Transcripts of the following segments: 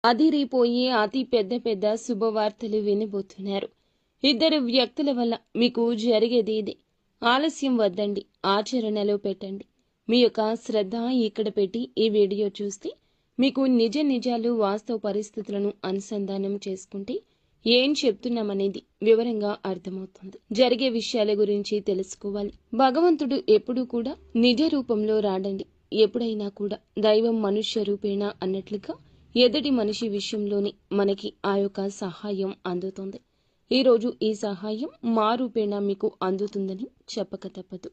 అదిరిపోయి అతి పెద్ద పెద్ద శుభవార్తలు వినబోతున్నారు. ఇద్దరు వ్యక్తుల వల్ల మీకు జరిగేది ఇదే. ఆలస్యం వద్దండి, ఆచరణలో పెట్టండి. మీ యొక్క శ్రద్ధ ఇక్కడ పెట్టి ఈ వీడియో చూస్తే మీకు నిజ నిజాలు వాస్తవ పరిస్థితులను అనుసంధానం చేసుకుంటే ఏం చెప్తున్నామనేది వివరంగా అర్థమవుతుంది. జరిగే విషయాల గురించి తెలుసుకోవాలి. భగవంతుడు ఎప్పుడూ కూడా నిజ రూపంలో రాడండి. ఎప్పుడైనా కూడా దైవం మనుష్య రూపేణ అన్నట్లుగా ఎదుటి మనిషి విషయంలోనే మనకి ఆ యొక్క సహాయం అందుతుంది. ఈరోజు ఈ సహాయం మా రూపేణా మీకు అందుతుందని చెప్పక తప్పదు.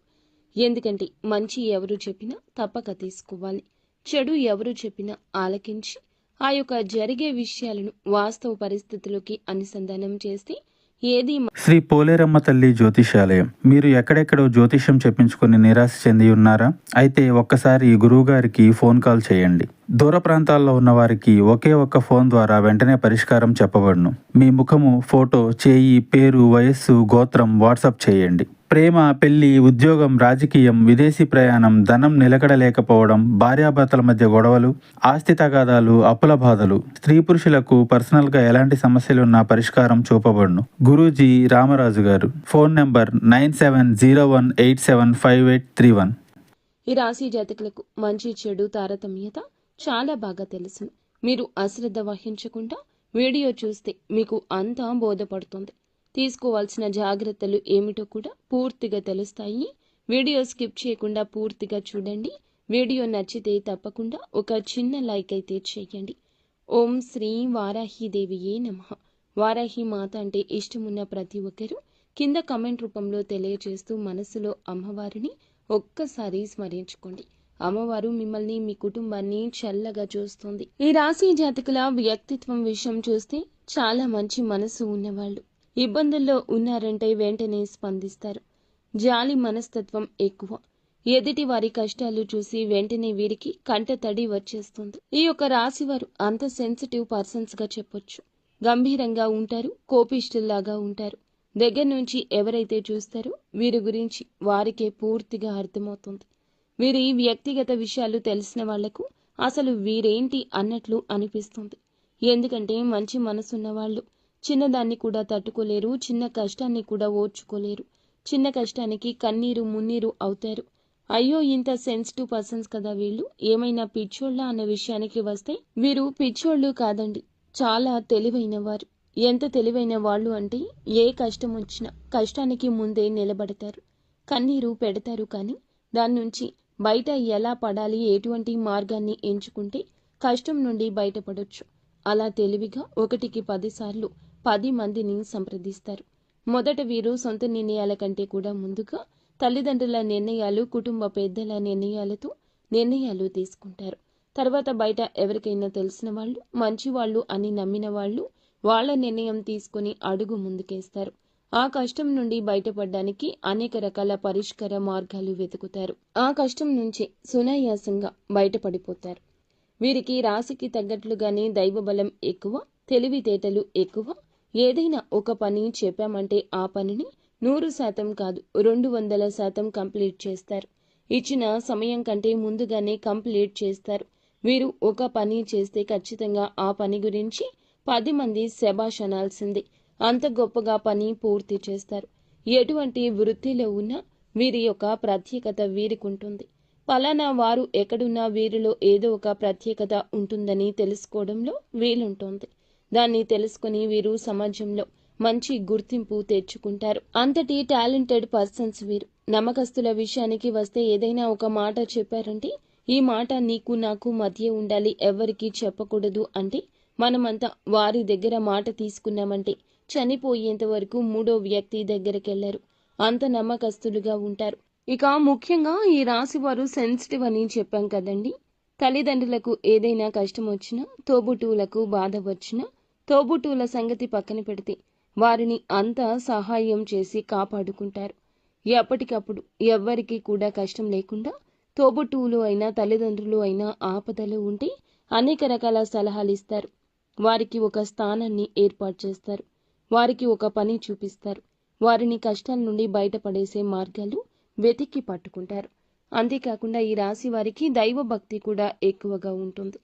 ఎందుకంటే మంచి ఎవరు చెప్పినా తప్పక తీసుకోవాలి, చెడు ఎవరు చెప్పినా ఆలకించి ఆ యొక్క జరిగే విషయాలను వాస్తవ పరిస్థితుల్లోకి అనుసంధానం చేస్తే ఏది. శ్రీ పోలేరమ్మ తల్లి జ్యోతిషాలయం. మీరు ఎక్కడెక్కడో జ్యోతిష్యం చెప్పించుకుని నిరాశ చెంది ఉన్నారా? అయితే ఒక్కసారి గురువుగారికి ఫోన్ కాల్ చేయండి. దూర ప్రాంతాల్లో ఉన్న వారికి ఒకే ఒక్క ఫోన్ ద్వారా వెంటనే పరిష్కారం చెప్పబడును. మీ ముఖము, ఫోటో, చేయి, పేరు, వయస్సు, గోత్రం వాట్సాప్ చేయండి. ప్రేమ, పెళ్లి, ఉద్యోగం, రాజకీయం, విదేశీ ప్రయాణం, ధనం నిలకడలేకపోవడం, భార్యాభర్తల మధ్య గొడవలు, ఆస్తి తగాదాలు, అప్పుల బాధలు, స్త్రీ పురుషులకు పర్సనల్గా ఎలాంటి సమస్యలున్నా పరిష్కారం చూపబడును. గురూజీ రామరాజు గారు. Phone number 9701875831. ఈ రాశి జాతకులకు మంచి చెడు తారతమ్యత చాలా బాగా తెలుసు. మీరు అశ్రద్ధ వహించకుండా వీడియో చూస్తే మీకు అంతా బోధపడుతుంది. తీసుకోవాల్సిన జాగ్రత్తలు ఏమిటో కూడా పూర్తిగా తెలుస్తాయి. వీడియో స్కిప్ చేయకుండా పూర్తిగా చూడండి. వీడియో నచ్చితే తప్పకుండా ఒక చిన్న లైక్ అయితే చేయండి. ఓం శ్రీ వారాహిదేవియే నమః. వారాహి మాత అంటే ఇష్టమున్న ప్రతి ఒక్కరూ కింద కమెంట్ రూపంలో తెలియజేస్తూ మనసులో అమ్మవారిని ఒక్కసారి స్మరించుకోండి. అమ్మవారు మిమ్మల్ని, మీ కుటుంబాన్ని చల్లగా చూస్తుంది. ఈ రాశి జాతకుల వ్యక్తిత్వం విషయం చూస్తే చాలా మంచి మనసు ఉన్నవాళ్ళు. ఇబ్బందుల్లో ఉన్నారంటే వెంటనే స్పందిస్తారు. జాలి మనస్తత్వం ఎక్కువ. ఎదుటి వారి కష్టాలు చూసి వెంటనే వీరికి కంట తడి వచ్చేస్తుంది. ఈ యొక్క రాశి వారు అంత సెన్సిటివ్ పర్సన్స్ గా చెప్పొచ్చు. గంభీరంగా ఉంటారు, కోపిష్ఠుల్లాగా ఉంటారు. దగ్గర నుంచి ఎవరైతే చూస్తారో వీరి గురించి వారికే పూర్తిగా అర్థమవుతుంది. వీరి వ్యక్తిగత విషయాలు తెలిసిన వాళ్లకు అసలు వీరేంటి అన్నట్లు అనిపిస్తుంది. ఎందుకంటే మంచి మనసున్న వాళ్ళు చిన్నదాన్ని కూడా తట్టుకోలేరు, చిన్న కష్టాన్ని కూడా ఓర్చుకోలేరు. చిన్న కష్టానికి కన్నీరు మున్నీరు అవుతారు. అయ్యో, ఇంత సెన్సిటివ్ పర్సన్స్ కదా వీళ్ళు, ఏమైనా పిచ్చోళ్ళ అన్న విషయానికి వస్తే వీరు పిచ్చోళ్ళు కాదండి, చాలా తెలివైన వారు. ఎంత తెలివైన వాళ్ళు అంటే ఏ కష్టం వచ్చినా కష్టానికి ముందే నిలబడతారు, కన్నీరు పెడతారు. కానీ దాని నుంచి బయట ఎలా పడాలి, ఎటువంటి మార్గాన్ని ఎంచుకుంటే కష్టం నుండి బయటపడొచ్చు, అలా తెలివిగా 1కి 10 సార్లు 10 మందిని సంప్రదిస్తారు. మొదట వీరు సొంత నిర్ణయాల కంటే కూడా ముందుగా తల్లిదండ్రుల నిర్ణయాలు, కుటుంబ పెద్దల నిర్ణయాలు తీసుకుంటారు. తర్వాత బయట ఎవరికైనా తెలిసిన వాళ్ళు, మంచివాళ్ళు అని నమ్మిన వాళ్ళు వాళ్ళ నిర్ణయం తీసుకుని అడుగు ముందుకేస్తారు. ఆ కష్టం నుండి బయటపడడానికి అనేక రకాల పరిష్కార మార్గాలు వెతుకుతారు. ఆ కష్టం నుంచి సునాయాసంగా బయటపడిపోతారు. వీరికి రాశికి తగ్గట్లుగానే దైవబలం ఎక్కువ, తెలివితేటలు ఎక్కువ. ఏదైనా ఒక పని చెప్పామంటే ఆ పనిని 100% కాదు 200% కంప్లీట్ చేస్తారు. ఇచ్చిన సమయం కంటే ముందుగానే కంప్లీట్ చేస్తారు. వీరు ఒక పని చేస్తే ఖచ్చితంగా ఆ పని గురించి 10 మంది శభాష్ అనాల్సిందే. అంత గొప్పగా పని పూర్తి చేస్తారు. ఎటువంటి వృత్తిలో ఉన్నా వీరి యొక్క ప్రత్యేకత వీరికి ఉంటుంది. పలానా వారు ఎక్కడున్నా వీరిలో ఏదో ఒక ప్రత్యేకత ఉంటుందని తెలుసుకోవడంలో వీలుంటుంది. దాన్ని తెలుసుకుని వీరు సమాజంలో మంచి గుర్తింపు తెచ్చుకుంటారు. అంతటి టాలెంటెడ్ పర్సన్స్ వీరు. నమ్మకస్తుల విషయానికి వస్తే ఏదైనా ఒక మాట చెప్పారంటే ఈ మాట నీకు నాకు మధ్య ఉండాలి, ఎవరికి చెప్పకూడదు అంటే మనమంతా వారి దగ్గర మాట తీసుకున్నామంటే చనిపోయేంత వరకు 3వ వ్యక్తి దగ్గరకెళ్లరు. అంత నమ్మకస్తులుగా ఉంటారు. ఇక ముఖ్యంగా ఈ రాశి వారు సెన్సిటివ్ అని చెప్పాం కదండి. తల్లిదండ్రులకు ఏదైనా కష్టం వచ్చినా, తోబుట్టువులకు బాధ వచ్చినా, తోబుట్టువుల సంగతి పక్కన పెడితే వారిని అంతా సహాయం చేసి కాపాడుకుంటారు. ఎప్పటికప్పుడు ఎవ్వరికి కూడా కష్టం లేకుండా తోబుట్టువులు అయినా తల్లిదండ్రులు అయినా ఆపదలు ఉంటే అనేక రకాల సలహాలు ఇస్తారు. వారికి ఒక స్థానాన్ని ఏర్పాటు చేస్తారు. వారికి ఒక పని చూపిస్తారు. వారిని కష్టాల నుండి బయటపడేసే మార్గాలు వెతికి పట్టుకుంటారు. అంతేకాకుండా ఈ రాశి వారికి దైవ భక్తి కూడా ఎక్కువగా ఉంటుంది.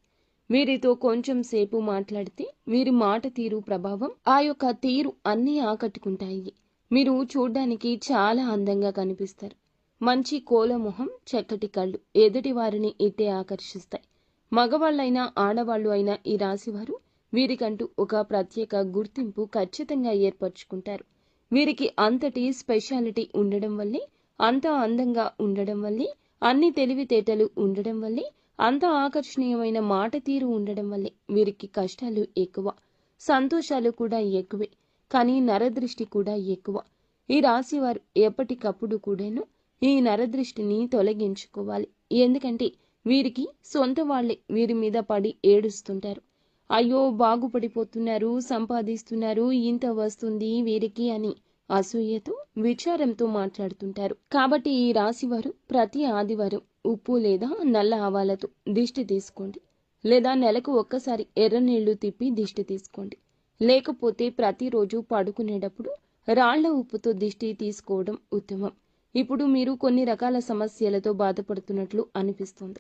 వీరితో కొంచెం సేపు మాట్లాడితే వీరి మాట తీరు ప్రభావం ఆ యొక్క తీరు అన్నీ ఆకట్టుకుంటాయి. మీరు చూడ్డానికి చాలా అందంగా కనిపిస్తారు. మంచి కోలమొహం, చక్కటి కళ్ళు ఎదుటి వారిని ఇట్టే ఆకర్షిస్తాయి. మగవాళ్ళైనా ఆడవాళ్ళు అయినా ఈ రాశివారు వీరికంటూ ఒక ప్రత్యేక గుర్తింపు ఖచ్చితంగా ఏర్పరచుకుంటారు. వీరికి అంతటి స్పెషాలిటీ ఉండడం వల్లే, అంత అందంగా ఉండడం వల్లే, అన్ని తెలివితేటలు ఉండడం వల్లే, అంత ఆకర్షణీయమైన మాట తీరు ఉండడం వల్లే వీరికి కష్టాలు ఎక్కువ, సంతోషాలు కూడా ఎక్కువే. కానీ నరదృష్టి కూడా ఎక్కువ. ఈ రాశివారు ఎప్పటికప్పుడు కూడాను ఈ నరదృష్టిని తొలగించుకోవాలి. ఎందుకంటే వీరికి సొంత వాళ్లే వీరి మీద పడి ఏడుస్తుంటారు. అయ్యో బాగుపడిపోతున్నారు, సంపాదిస్తున్నారు, ఇంత వస్తుంది వీరికి అని అసూయతో, విచారంతో మాట్లాడుతుంటారు. కాబట్టి ఈ రాశివారు ప్రతి ఆదివారం ఉప్పు లేదా నల్ల ఆవాలతో దిష్టి తీసుకోండి. లేదా నెలకు ఒక్కసారి ఎర్ర నీళ్లు తిప్పి దిష్టి తీసుకోండి. లేకపోతే ప్రతిరోజు పడుకునేటప్పుడు రాళ్ల ఉప్పుతో దిష్టి తీసుకోవడం ఉత్తమం. ఇప్పుడు మీరు కొన్ని రకాల సమస్యలతో బాధపడుతున్నట్లు అనిపిస్తుంది.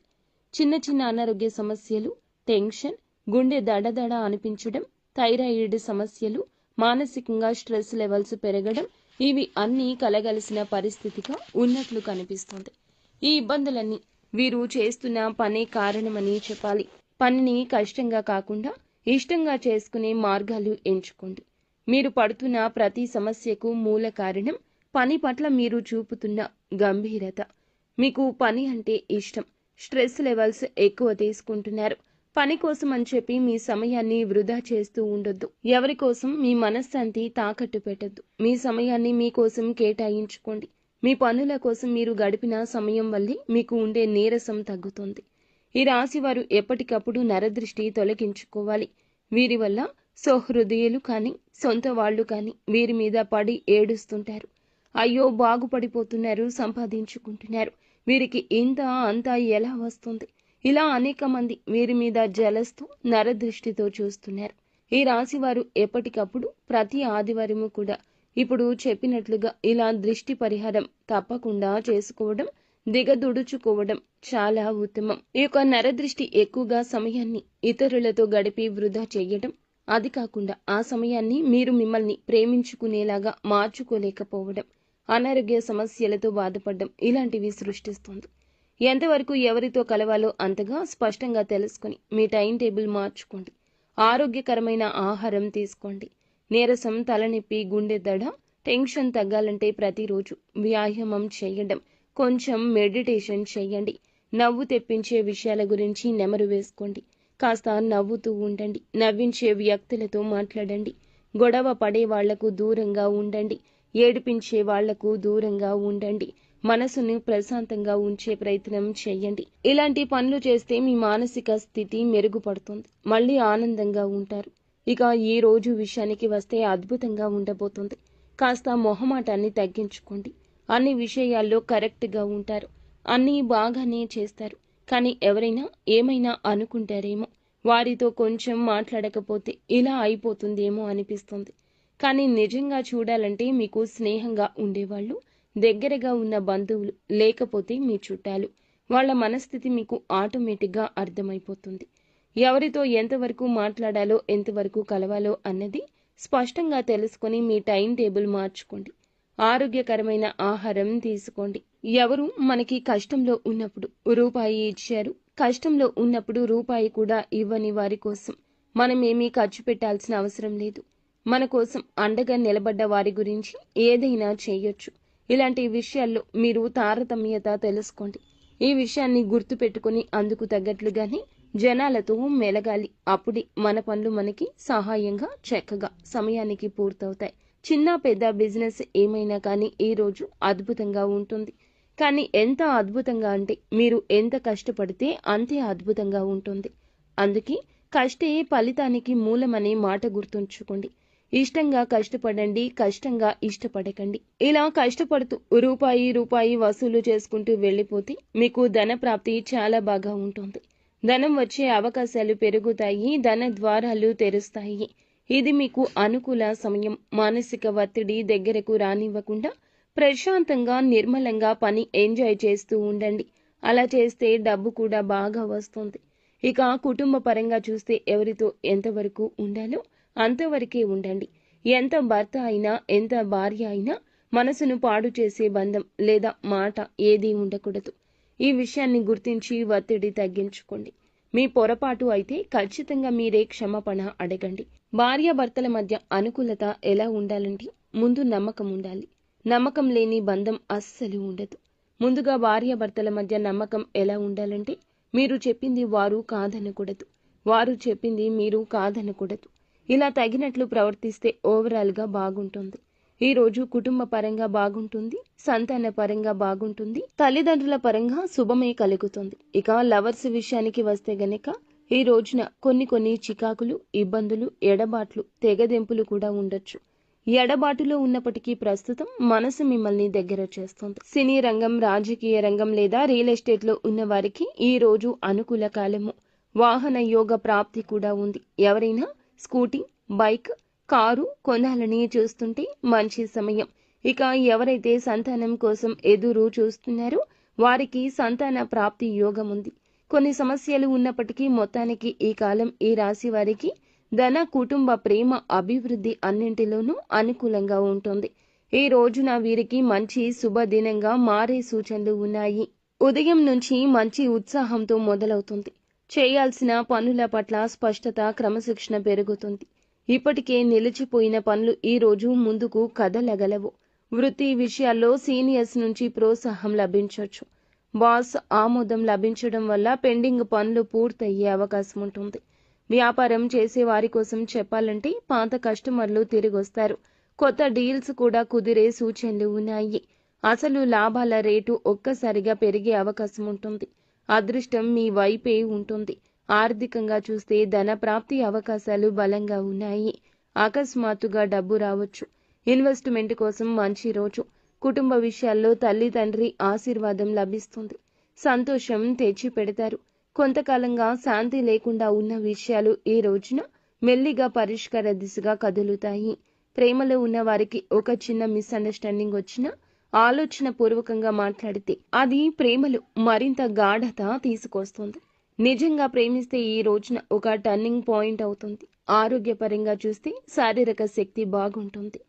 చిన్న చిన్న అనారోగ్య సమస్యలు, టెన్షన్, గుండె దడదడ అనిపించడం, థైరాయిడ్ సమస్యలు, మానసికంగా స్ట్రెస్ లెవెల్స్ పెరగడం, ఇవి అన్నీ కలగలిసిన పరిస్థితిగా ఉన్నట్లు కనిపిస్తుంది. ఈ ఇబ్బందులన్నీ వీరు చేస్తున్న పనే కారణమని చెప్పాలి. పనిని కష్టంగా కాకుండా ఇష్టంగా చేసుకునే మార్గాలు ఎంచుకోండి. మీరు పడుతున్న ప్రతి సమస్యకు మూల కారణం పని పట్ల మీరు చూపుతున్న గంభీరత. మీకు పని అంటే ఇష్టం. స్ట్రెస్ లెవెల్స్ ఎక్కువ తీసుకుంటున్నారు. పని కోసం అని చెప్పి మీ సమయాన్ని వృధా చేస్తూ ఉండొద్దు. ఎవరి కోసం మీ మనశ్శాంతి తాకట్టు పెట్టద్దు. మీ సమయాన్ని మీకోసం కేటాయించుకోండి. మీ పనుల కోసం మీరు గడిపిన సమయం వల్లే మీకు ఉండే నీరసం తగ్గుతుంది. ఈ రాశివారు ఎప్పటికప్పుడు నరదృష్టి తొలగించుకోవాలి. వీరి వల్ల సహృదయులు కానీ, సొంత వాళ్ళు కానీ వీరి మీద పడి ఏడుస్తుంటారు. అయ్యో బాగుపడిపోతున్నారు, సంపాదించుకుంటున్నారు, వీరికి ఇంత అంతా ఎలా వస్తుంది, ఇలా అనేక మంది వీరి మీద జలస్తూ నరదృష్టితో చూస్తున్నారు. ఈ రాశివారు ఎప్పటికప్పుడు ప్రతి ఆదివారము కూడా ఇప్పుడు చెప్పినట్లుగా ఇలా దృష్టి పరిహారం తప్పకుండా చేసుకోవడం, దిగదుడుచుకోవడం చాలా ఉత్తమం. ఈ యొక్క నరదృష్టి ఎక్కువగా సమయాన్ని ఇతరులతో గడిపి వృధా చేయడం, అది కాకుండా ఆ సమయాన్ని మీరు మిమ్మల్ని ప్రేమించుకునేలాగా మార్చుకోలేకపోవడం, అనారోగ్య సమస్యలతో బాధపడడం ఇలాంటివి సృష్టిస్తుంది. ఎంతవరకు ఎవరితో కలవాలో అంతగా స్పష్టంగా తెలుసుకుని మీ టైం టేబుల్ మార్చుకోండి. ఆరోగ్యకరమైన ఆహారం తీసుకోండి. నీరసం, తలనొప్పి, గుండె దడ, టెన్షన్ తగ్గాలంటే ప్రతిరోజు వ్యాయామం చేయడం, కొంచెం మెడిటేషన్ చేయండి. నవ్వు తెప్పించే విషయాల గురించి నెమరు వేసుకోండి. కాస్త నవ్వుతూ ఉండండి. నవ్వించే వ్యక్తులతో మాట్లాడండి. గొడవ పడే వాళ్లకు దూరంగా ఉండండి. ఏడిపించే వాళ్లకు దూరంగా ఉండండి. మనసును ప్రశాంతంగా ఉంచే ప్రయత్నం చేయండి. ఇలాంటి పనులు చేస్తే మీ మానసిక స్థితి మెరుగుపడుతుంది. మళ్ళీ ఆనందంగా ఉంటారు. ఇక ఈ రోజు విషయానికి వస్తే అద్భుతంగా ఉండబోతుంది. కాస్త మొహమాటాన్ని తగ్గించుకోండి. అన్ని విషయాల్లో కరెక్ట్గా ఉంటారు. అన్నీ బాగానే చేస్తారు. కానీ ఎవరైనా ఏమైనా అనుకుంటారేమో, వారితో కొంచెం మాట్లాడకపోతే ఇలా అయిపోతుందేమో అనిపిస్తుంది. కానీ నిజంగా చూడాలంటే మీకు స్నేహంగా ఉండేవాళ్ళు, దగ్గరగా ఉన్న బంధువులు, లేకపోతే మీ చుట్టాలు, వాళ్ళ మనస్థితి మీకు ఆటోమేటిక్గా అర్థమైపోతుంది. ఎవరితో ఎంతవరకు మాట్లాడాలో, ఎంతవరకు కలవాలో అన్నది స్పష్టంగా తెలుసుకొని మీ టైం టేబుల్ మార్చుకోండి. ఆరోగ్యకరమైన ఆహారం తీసుకోండి. ఎవరు మనకి కష్టంలో ఉన్నప్పుడు రూపాయి ఇచ్చారు, కష్టంలో ఉన్నప్పుడు రూపాయి కూడా ఇవ్వని వారి కోసం మనమేమీ ఖర్చు పెట్టాల్సిన అవసరం లేదు. మన కోసం అండగా నిలబడ్డ వారి గురించి ఏదైనా చేయొచ్చు. ఇలాంటి విషయాల్లో మీరు తారతమ్యత తెలుసుకోండి. ఈ విషయాన్ని గుర్తు పెట్టుకుని అందుకు తగ్గట్లుగానే జనాలతో మెలగాలి. అప్పుడే మన పనులు మనకి సహాయంగా, చక్కగా సమయానికి పూర్తవుతాయి. చిన్న పెద్ద బిజినెస్ ఏమైనా కానీ ఈ రోజు అద్భుతంగా ఉంటుంది. కానీ ఎంత అద్భుతంగా అంటే మీరు ఎంత కష్టపడితే అంతే అద్భుతంగా ఉంటుంది. అందుకే కష్టే ఫలితానికి మూలమనే మాట గుర్తుంచుకోండి. ఇష్టంగా కష్టపడండి, కష్టంగా ఇష్టపడకండి. ఇలా కష్టపడుతూ రూపాయి వసూలు చేసుకుంటూ వెళ్ళిపోతే మీకు ధన ప్రాప్తి చాలా బాగా ఉంటుంది. ధనం వచ్చే అవకాశాలు పెరుగుతాయి. ధన ద్వారాలు తెరుస్తాయి. ఇది మీకు అనుకూల సమయం. మానసిక ఒత్తిడి దగ్గరకు రానివ్వకుండా ప్రశాంతంగా, నిర్మలంగా పని ఎంజాయ్ చేస్తూ ఉండండి. అలా చేస్తే డబ్బు కూడా బాగా వస్తుంది. ఇక కుటుంబ పరంగా చూస్తే ఎవరితో ఎంతవరకు ఉండాలో అంతవరకే ఉండండి. ఎంత భర్త అయినా ఎంత భార్య అయినా మనసును పాడు చేసే బంధం లేదా మాట ఏదీ ఉండకూడదు. ఈ విషయాన్ని గుర్తించి ఒత్తిడి తగ్గించుకోండి. మీ పొరపాటు అయితే ఖచ్చితంగా మీరే క్షమాపణ అడగండి. భార్యాభర్తల మధ్య అనుకూలత ఎలా ఉండాలంటే ముందు నమ్మకం ఉండాలి. నమ్మకం లేని బంధం అస్సలు ఉండదు. ముందుగా భార్యాభర్తల మధ్య నమ్మకం ఎలా ఉండాలంటే మీరు చెప్పింది వారు కాదనకూడదు, వారు చెప్పింది మీరు కాదనకూడదు. ఇలా తగినట్లు ప్రవర్తిస్తే ఓవరాల్గా బాగుంటుంది. ఈ రోజు కుటుంబ పరంగా బాగుంటుంది, సంతాన పరంగా బాగుంటుంది, తల్లిదండ్రుల పరంగా శుభమే కలుగుతుంది. ఇక లవర్స్ విషయానికి వస్తే గనక ఈ రోజున కొన్ని చికాకులు, ఇబ్బందులు, ఎడబాట్లు, తెగదెంపులు కూడా ఉండొచ్చు. ఎడబాటులో ఉన్నప్పటికీ ప్రస్తుతం మనసు మిమ్మల్ని దగ్గర చేస్తుంది. సినీ రంగం, రాజకీయ రంగం లేదా రియల్ ఎస్టేట్ లో ఉన్న వారికి ఈ రోజు అనుకూల కాలము. వాహన యోగ ప్రాప్తి కూడా ఉంది. ఎవరైనా స్కూటీ, బైక్, కారు కొనాలని చూస్తుంటే మంచి సమయం. ఇక ఎవరైతే సంతానం కోసం ఎదురు చూస్తున్నారో వారికి సంతాన ప్రాప్తి యోగం ఉంది. కొన్ని సమస్యలు ఉన్నప్పటికీ మొత్తానికి ఈ కాలం ఈ రాశి వారికి ధన, కుటుంబ, ప్రేమ, అభివృద్ధి అన్నింటిలోనూ అనుకూలంగా ఉంటుంది. ఈ రోజున వీరికి మంచి శుభదినంగా మారే సూచనలు ఉన్నాయి. ఉదయం నుంచి మంచి ఉత్సాహంతో మొదలవుతుంది. చేయాల్సిన పనుల పట్ల స్పష్టత, క్రమశిక్షణ పెరుగుతుంది. ఇప్పటికే నిలిచిపోయిన పనులు ఈ రోజు ముందుకు కదలగలవు. వృత్తి విషయాల్లో సీనియర్స్ నుంచి ప్రోత్సాహం లభించవచ్చు. బాస్ ఆమోదం లభించడం వల్ల పెండింగ్ పనులు పూర్తయ్యే అవకాశం ఉంటుంది. వ్యాపారం చేసే వారి కోసం చెప్పాలంటే పాత కస్టమర్లు తిరిగొస్తారు. కొత్త డీల్స్ కూడా కుదిరే సూచనలు ఉన్నాయి. అసలు లాభాల రేటు ఒక్కసారిగా పెరిగే అవకాశం ఉంటుంది. అదృష్టం మీ వైపే ఉంటుంది. ఆర్థికంగా చూస్తే ధన ప్రాప్తి అవకాశాలు బలంగా ఉన్నాయి. అకస్మాత్తుగా డబ్బు రావచ్చు. ఇన్వెస్ట్మెంట్ కోసం మంచి రోజు. కుటుంబ విషయాల్లో తల్లి, తండ్రి ఆశీర్వాదం లభిస్తుంది. సంతోషం తెచ్చి పెడతారు. కొంతకాలంగా శాంతి లేకుండా ఉన్న విషయాలు ఈ రోజున మెల్లిగా పరిష్కార దిశగా కదులుతాయి. ప్రేమలో ఉన్న వారికి ఒక చిన్న మిస్అండర్స్టాండింగ్ వచ్చినా ఆలోచన పూర్వకంగా మాట్లాడితే అది ప్రేమలో మరింత గాఢత తీసుకొస్తుంది. నిజంగా ప్రేమిస్తే ఈ రోజున ఒక టర్నింగ్ పాయింట్ అవుతుంది. ఆరోగ్యపరంగా చూస్తే శారీరక శక్తి బాగుంటుంది.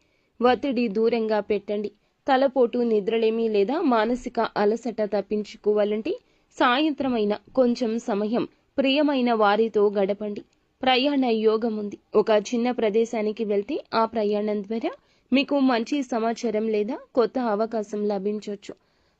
ఒత్తిడి దూరంగా పెట్టండి. తలపోటు, నిద్రలేమి లేదా మానసిక అలసట తప్పించుకోవాలంటే సాయంత్రం అయినా కొంచెం సమయం ప్రియమైన వారితో గడపండి. ప్రయాణ యోగం ఉంది. ఒక చిన్న ప్రదేశానికి వెళ్తే ఆ ప్రయాణం ద్వారా మీకు మంచి సమాచారం లేదా కొత్త అవకాశం లభించవచ్చు.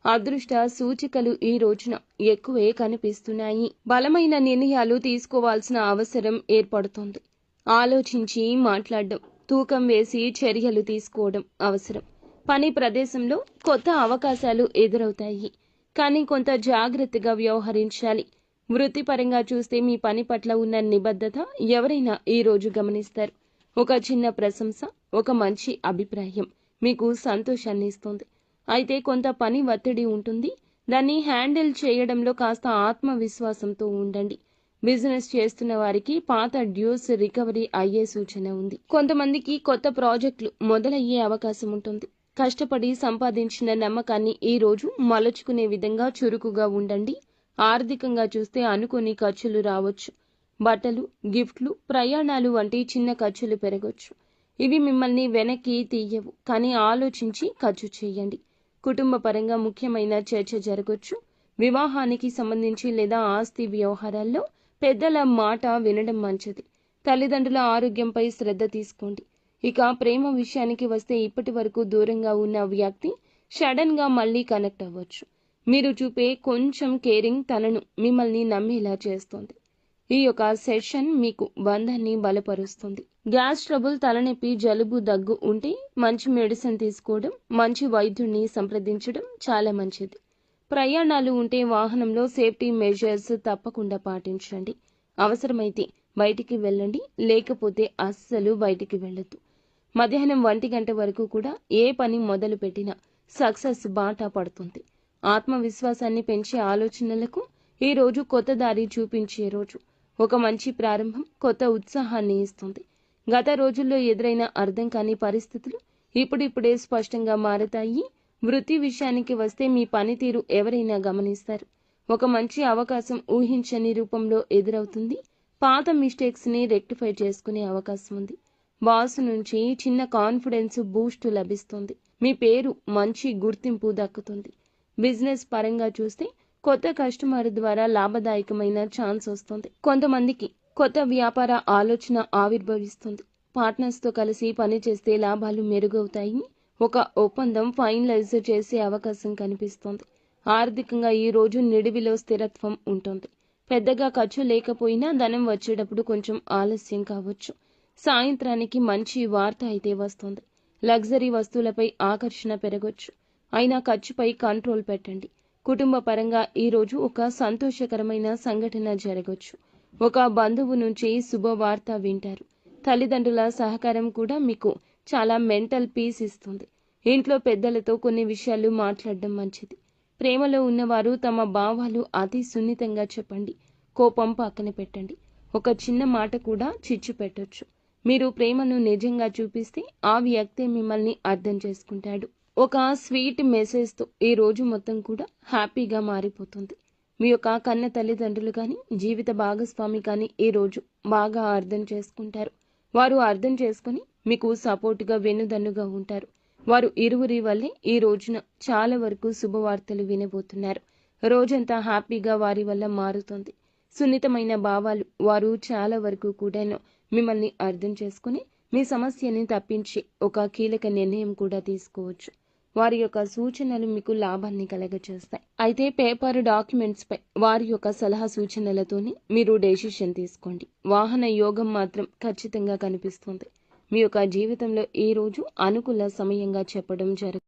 అదృష్ట సూచికలు ఈ రోజున ఎక్కువే కనిపిస్తున్నాయి. బలమైన నిర్ణయాలు తీసుకోవాల్సిన అవసరం ఏర్పడుతోంది. ఆలోచించి మాట్లాడడం, తూకం వేసి చర్యలు తీసుకోవడం అవసరం. పని ప్రదేశంలో కొత్త అవకాశాలు ఎదురవుతాయి, కానీ కొంత జాగ్రత్తగా వ్యవహరించాలి. వృత్తిపరంగా చూస్తే మీ పని పట్ల ఉన్న నిబద్ధత ఎవరైనా ఈ రోజు గమనిస్తారు. ఒక చిన్న ప్రశంస, ఒక మంచి అభిప్రాయం మీకు సంతోషాన్ని ఇస్తుంది. అయితే కొంత పని ఒత్తిడి ఉంటుంది. దాన్ని హ్యాండిల్ చేయడంలో కాస్త ఆత్మవిశ్వాసంతో ఉండండి. బిజినెస్ చేస్తున్న వారికి పాత డ్యూస్ రికవరీ అయ్యే సూచన ఉంది. కొంతమందికి కొత్త ప్రాజెక్టులు మొదలయ్యే అవకాశం ఉంటుంది. కష్టపడి సంపాదించిన నమ్మకాన్ని ఈ రోజు మలుచుకునే విధంగా చురుకుగా ఉండండి. ఆర్థికంగా చూస్తే అనుకోని ఖర్చులు రావచ్చు. బట్టలు, గిఫ్ట్లు, ప్రయాణాలు వంటి చిన్న ఖర్చులు పెరగవచ్చు. ఇవి మిమ్మల్ని వెనక్కి తీయవు, కానీ ఆలోచించి ఖర్చు చేయండి. కుటుంబ పరంగా ముఖ్యమైన చర్చ జరగవచ్చు. వివాహానికి సంబంధించి లేదా ఆస్తి వ్యవహారాల్లో పెద్దల మాట వినడం మంచిది. తల్లిదండ్రుల ఆరోగ్యంపై శ్రద్ధ తీసుకోండి. ఇక ప్రేమ విషయానికి వస్తే ఇప్పటి వరకు దూరంగా ఉన్న వ్యక్తి సడన్ గా మళ్ళీ కనెక్ట్ అవ్వచ్చు. మీరు చూపే కొంచెం కేరింగ్ తనను మిమ్మల్ని నమ్మేలా చేస్తుంది. ఈ యొక్క సెషన్ మీకు బంధాన్ని బలపరుస్తుంది. గ్యాస్ ట్రబుల్, తలనొప్పి, జలుబు, దగ్గు ఉంటే మంచి మెడిసిన్ తీసుకోవడం, మంచి వైద్యుడిని సంప్రదించడం చాలా మంచిది. ప్రయాణాలు ఉంటే వాహనంలో సేఫ్టీ మెజర్స్ తప్పకుండా పాటించండి. అవసరమైతే బయటికి వెళ్ళండి, లేకపోతే అస్సలు బయటికి వెళ్ళొద్దు. మధ్యాహ్నం 1 గంట వరకు కూడా ఏ పని మొదలు పెట్టినా సక్సెస్ బాట పడుతుంది. ఆత్మవిశ్వాసాన్ని పెంచే ఆలోచనలకు ఈ రోజు కొత్త దారి చూపించే రోజు. ఒక మంచి ప్రారంభం కొత్త ఉత్సాహాన్ని ఇస్తుంది. గత రోజుల్లో ఎదురైన అర్థం కాని పరిస్థితులు ఇప్పుడిప్పుడే స్పష్టంగా మారతాయి. వృత్తి విషయానికి వస్తే మీ పనితీరు ఎవరైనా గమనిస్తారు. ఒక మంచి అవకాశం ఊహించని రూపంలో ఎదురవుతుంది. పాత మిస్టేక్స్ని రెక్టిఫై చేసుకునే అవకాశం ఉంది. బాస్ నుంచి చిన్న కాన్ఫిడెన్స్ బూస్ట్ లభిస్తుంది. మీ పేరు మంచి గుర్తింపు దక్కుతుంది. బిజినెస్ పరంగా చూస్తే కొత్త కస్టమర్ ద్వారా లాభదాయకమైన ఛాన్స్ వస్తుంది. కొంతమందికి కొత్త వ్యాపార ఆలోచన ఆవిర్భవిస్తుంది. పార్ట్నర్స్తో కలిసి పనిచేస్తే లాభాలు మెరుగవుతాయి. ఒక ఒప్పందం ఫైనలైజ్ చేసే అవకాశం కనిపిస్తోంది. ఆర్థికంగా ఈ రోజు నిడివిలో స్థిరత్వం ఉంటుంది. పెద్దగా ఖర్చు లేకపోయినా ధనం వచ్చేటప్పుడు కొంచెం ఆలస్యం కావచ్చు. సాయంత్రానికి మంచి వార్త అయితే వస్తుంది. లగ్జరీ వస్తువులపై ఆకర్షణ పెరగొచ్చు. అయినా ఖర్చుపై కంట్రోల్ పెట్టండి. కుటుంబ పరంగా ఈరోజు ఒక సంతోషకరమైన సంఘటన జరగొచ్చు. ఒక బంధువు నుంచి శుభవార్త వింటారు. తల్లిదండ్రుల సహకారం కూడా మీకు చాలా మెంటల్ పీస్ ఇస్తుంది. ఇంట్లో పెద్దలతో కొన్ని విషయాలు మాట్లాడడం మంచిది. ప్రేమలో ఉన్నవారు తమ భావాలు అతి సున్నితంగా చెప్పండి. కోపం పక్కన పెట్టండి. ఒక చిన్న మాట కూడా చిచ్చు పెట్టొచ్చు. మీరు ప్రేమను నిజంగా చూపిస్తే ఆ వ్యక్తే మిమ్మల్ని అర్థం చేసుకుంటాడు. ఒక స్వీట్ మెసేజ్తో ఈ రోజు మొత్తం కూడా హ్యాపీగా మారిపోతుంది. మీ యొక్క కన్న తల్లిదండ్రులు కానీ జీవిత భాగస్వామి కానీ ఈ రోజు బాగా అర్థం చేసుకుంటారు. వారు అర్థం చేసుకుని మీకు సపోర్టుగా వెన్నుదన్నుగా ఉంటారు. వారు ఇరువురి వల్లే ఈ రోజున చాలా వరకు శుభవార్తలు వినబోతున్నారు. రోజంతా హ్యాపీగా వారి వల్ల మారుతుంది. సున్నితమైన భావాలు వారు చాలా వరకు కూడా మిమ్మల్ని అర్థం చేసుకుని మీ సమస్యని తప్పించి ఒక కీలక నిర్ణయం కూడా తీసుకోవచ్చు. వారి యొక్క సూచనలు మీకు లాభాన్ని కలగచేస్తాయి. అయితే పేపర్ డాక్యుమెంట్స్ పై వారి యొక్క సలహా సూచనలతోనే మీరు డెసిషన్ తీసుకోండి. వాహన యోగం మాత్రం ఖచ్చితంగా కనిపిస్తుంది. మీ యొక్క జీవితంలో ఈ రోజు అనుకూల సమయంగా చెప్పడం జరుగుతుంది.